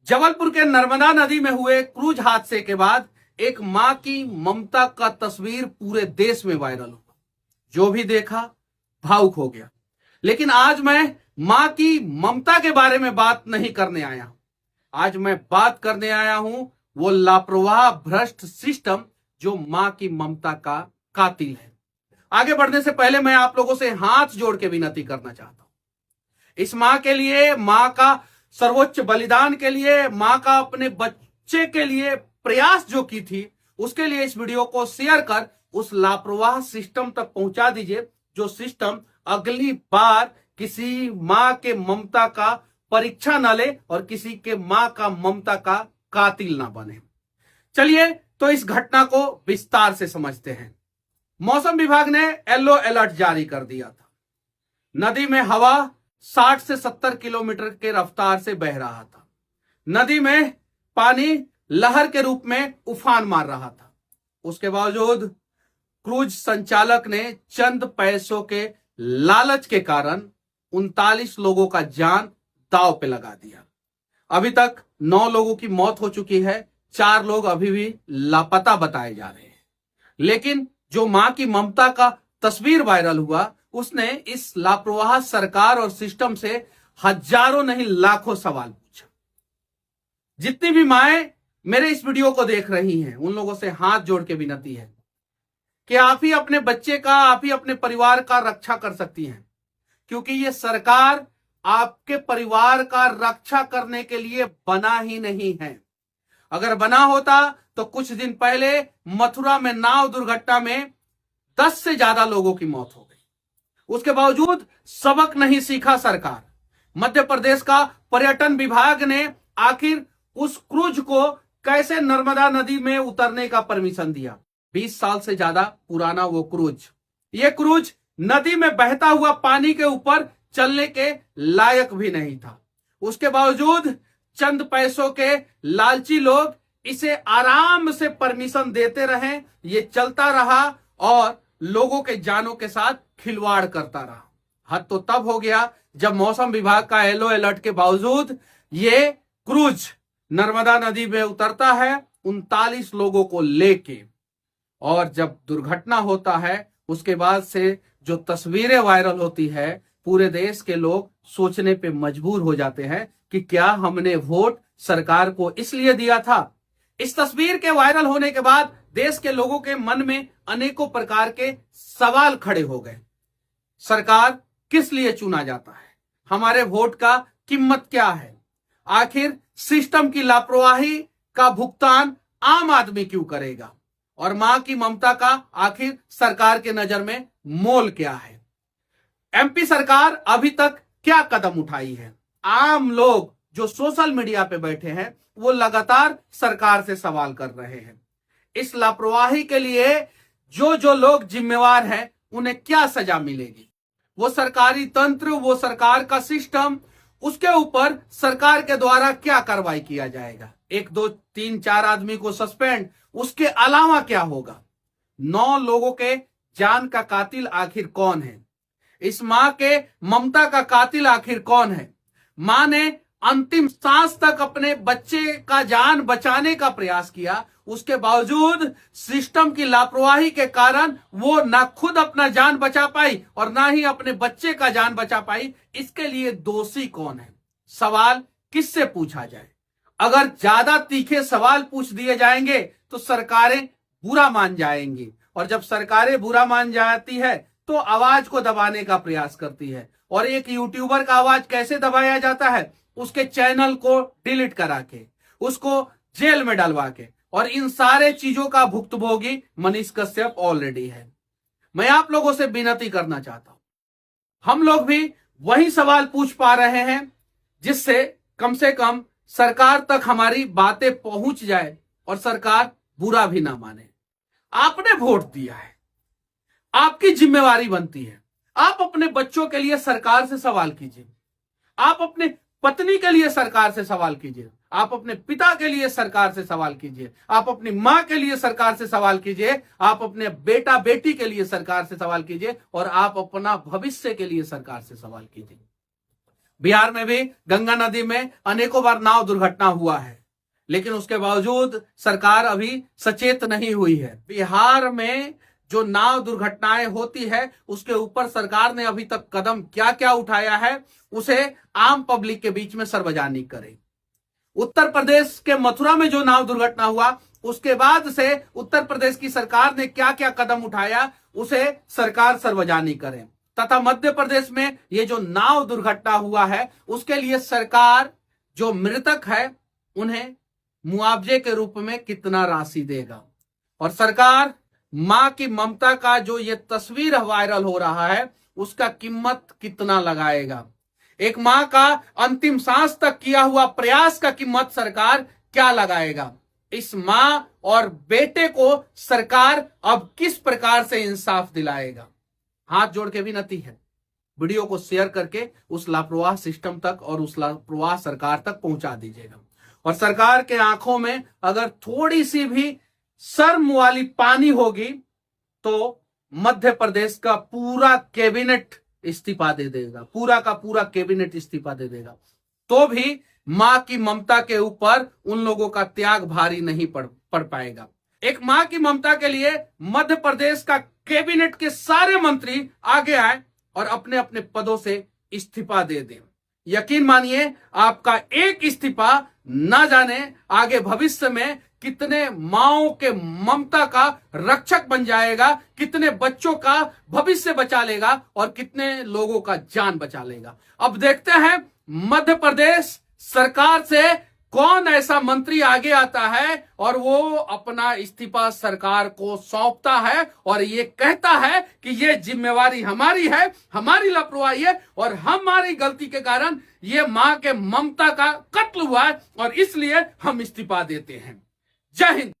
जबलपुर के नर्मदा नदी में हुए क्रूज हादसे के बाद एक मां की ममता का तस्वीर पूरे देश में वायरल हुआ। जो भी देखा भावुक हो गया। लेकिन आज मैं मां की ममता के बारे में बात नहीं करने आया हूं। आज मैं बात करने आया हूं वो लापरवाह भ्रष्ट सिस्टम जो मां की ममता का कातिल है। आगे बढ़ने से पहले मैं आप लोगों से हाथ जोड़ के विनती करना चाहता हूं। इस मां के लिए, मां का सर्वोच्च बलिदान के लिए, मां का अपने बच्चे के लिए प्रयास जो की थी, उसके लिए इस वीडियो को शेयर कर उस लापरवाह सिस्टम तक पहुंचा दीजिए, जो सिस्टम अगली बार किसी मां के ममता का परीक्षा न ले और किसी के मां का ममता का कातिल ना बने। चलिए तो इस घटना को विस्तार से समझते हैं। मौसम विभाग ने येलो अलर्ट जारी कर दिया था। नदी में हवा 60 से 70 किलोमीटर के रफ्तार से बह रहा था। नदी में पानी लहर के रूप में उफान मार रहा था। उसके बावजूद क्रूज संचालक ने चंद पैसों के लालच के कारण 39 लोगों का जान दांव पे लगा दिया। अभी तक 9 लोगों की मौत हो चुकी है। 4 लोग अभी भी लापता बताए जा रहे हैं। लेकिन जो मां की ममता का तस्वीर वायरल हुआ, उसने इस लापरवाह सरकार और सिस्टम से हजारों नहीं लाखों सवाल पूछा। जितनी भी माएं मेरे इस वीडियो को देख रही हैं, उन लोगों से हाथ जोड़ के विनती है कि आप ही अपने बच्चे का, आप ही अपने परिवार का रक्षा कर सकती हैं, क्योंकि ये सरकार आपके परिवार का रक्षा करने के लिए बना ही नहीं है। अगर बना होता तो कुछ दिन पहले मथुरा में नाव दुर्घटना में 10 से ज्यादा लोगों की मौत हो गई। उसके बावजूद सबक नहीं सीखा सरकार। मध्य प्रदेश का पर्यटन विभाग ने आखिर उस क्रूज को कैसे नर्मदा नदी में उतरने का परमिशन दिया। 20 साल से ज्यादा पुराना वो क्रूज, ये क्रूज नदी में बहता हुआ पानी के ऊपर चलने के लायक भी नहीं था। उसके बावजूद चंद पैसों के लालची लोग इसे आराम से परमिशन देते रहे। ये चलता रहा और लोगों के जानों के साथ खिलवाड़ करता रहा। हद तो तब हो गया जब मौसम विभाग का येलो अलर्ट के बावजूद ये क्रूज नर्मदा नदी में उतरता है 39 लोगों को लेके, और जब दुर्घटना होता है उसके बाद से जो तस्वीरें वायरल होती है, पूरे देश के लोग सोचने पे मजबूर हो जाते हैं कि क्या हमने वोट सरकार को इसलिए दिया था। इस तस्वीर के वायरल होने के बाद देश के लोगों के मन में अनेकों प्रकार के सवाल खड़े हो गए। सरकार किस लिए चुना जाता है? हमारे वोट का कीमत क्या है? आखिर सिस्टम की लापरवाही का भुगतान आम आदमी क्यों करेगा? और मां की ममता का आखिर सरकार के नजर में मोल क्या है? एमपी सरकार अभी तक क्या कदम उठाई है? आम लोग जो सोशल मीडिया पे बैठे हैं वो लगातार सरकार से सवाल कर रहे हैं। इस लापरवाही के लिए जो लोग जिम्मेवार हैं उन्हें क्या सजा मिलेगी? वो सरकारी तंत्र, वो सरकार का सिस्टम, उसके ऊपर सरकार के द्वारा क्या कार्रवाई किया जाएगा? 1, 2, 3, 4 आदमी को सस्पेंड, उसके अलावा क्या होगा? 9 लोगों के जान का कातिल आखिर कौन है? इस मां के ममता का कातिल आखिर कौन है? मां ने अंतिम सांस तक अपने बच्चे का जान बचाने का प्रयास किया, उसके बावजूद सिस्टम की लापरवाही के कारण वो ना खुद अपना जान बचा पाई और ना ही अपने बच्चे का जान बचा पाई। इसके लिए दोषी कौन है? सवाल किससे पूछा जाए? अगर ज्यादा तीखे सवाल पूछ दिए जाएंगे तो सरकारें बुरा मान जाएंगी, और जब सरकारें बुरा मान जाती है तो आवाज को दबाने का प्रयास करती है। और एक यूट्यूबर का आवाज कैसे दबाया जाता है? उसके चैनल को डिलीट करा के, उसको जेल में डलवा के, और इन सारे चीजों का भुक्तभोगी मनीष कश्यप ऑलरेडी है। मैं आप लोगों से विनती करना चाहता हूं, हम लोग भी वही सवाल पूछ पा रहे हैं जिससे कम से कम सरकार तक हमारी बातें पहुंच जाए और सरकार बुरा भी ना माने। आपने वोट दिया है, आपकी जिम्मेवारी बनती है। आप अपने बच्चों के लिए सरकार से सवाल कीजिए, आप अपने पत्नी के लिए सरकार से सवाल कीजिए, आप अपने पिता के लिए सरकार से सवाल कीजिए, आप अपनी मां के लिए सरकार से सवाल कीजिए, आप अपने बेटा बेटी के लिए सरकार से सवाल कीजिए, और आप अपना भविष्य के लिए सरकार से सवाल कीजिए। बिहार में भी गंगा नदी में अनेकों बार नाव दुर्घटना हुआ है, लेकिन उसके बावजूद सरकार अभी सचेत नहीं हुई है। बिहार में जो नाव दुर्घटनाएं होती है उसके ऊपर सरकार ने अभी तक कदम क्या क्या उठाया है उसे आम पब्लिक के बीच में सार्वजनिक करे। उत्तर प्रदेश के मथुरा में जो नाव दुर्घटना हुआ उसके बाद से उत्तर प्रदेश की सरकार ने क्या क्या कदम उठाया उसे सरकार सार्वजनिक करे, तथा मध्य प्रदेश में ये जो नाव दुर्घटना हुआ है उसके लिए सरकार जो मृतक है उन्हें मुआवजे के रूप में कितना राशि देगा, और सरकार मां की ममता का जो ये तस्वीर वायरल हो रहा है उसका कीमत कितना लगाएगा। एक मां का अंतिम सांस तक किया हुआ प्रयास का कीमत सरकार क्या लगाएगा। इस मां और बेटे को सरकार अब किस प्रकार से इंसाफ दिलाएगा। हाथ जोड़ के विनती है, वीडियो को शेयर करके उस लापरवाह सिस्टम तक और उस लापरवाह सरकार तक पहुंचा दीजिएगा। और सरकार के आंखों में अगर थोड़ी सी भी शर्म वाली पानी होगी तो मध्य प्रदेश का पूरा कैबिनेट इस्तीफा दे देगा, पूरा का पूरा कैबिनेट इस्तीफा दे देगा, तो भी मां की ममता के ऊपर उन लोगों का त्याग भारी नहीं पड़ पाएगा। एक मां की ममता के लिए मध्य प्रदेश का कैबिनेट के सारे मंत्री आगे आए और अपने अपने पदों से इस्तीफा दे दें। यकीन मानिए आपका एक इस्तीफा ना जाने आगे भविष्य में कितने माओं के ममता का रक्षक बन जाएगा, कितने बच्चों का भविष्य बचा लेगा और कितने लोगों का जान बचा लेगा। अब देखते हैं मध्य प्रदेश सरकार से कौन ऐसा मंत्री आगे आता है और वो अपना इस्तीफा सरकार को सौंपता है और ये कहता है कि ये जिम्मेवारी हमारी है, हमारी लापरवाही है और हमारी गलती के कारण ये मां के ममता का कत्ल हुआ है और इसलिए हम इस्तीफा देते हैं। जय हिंद।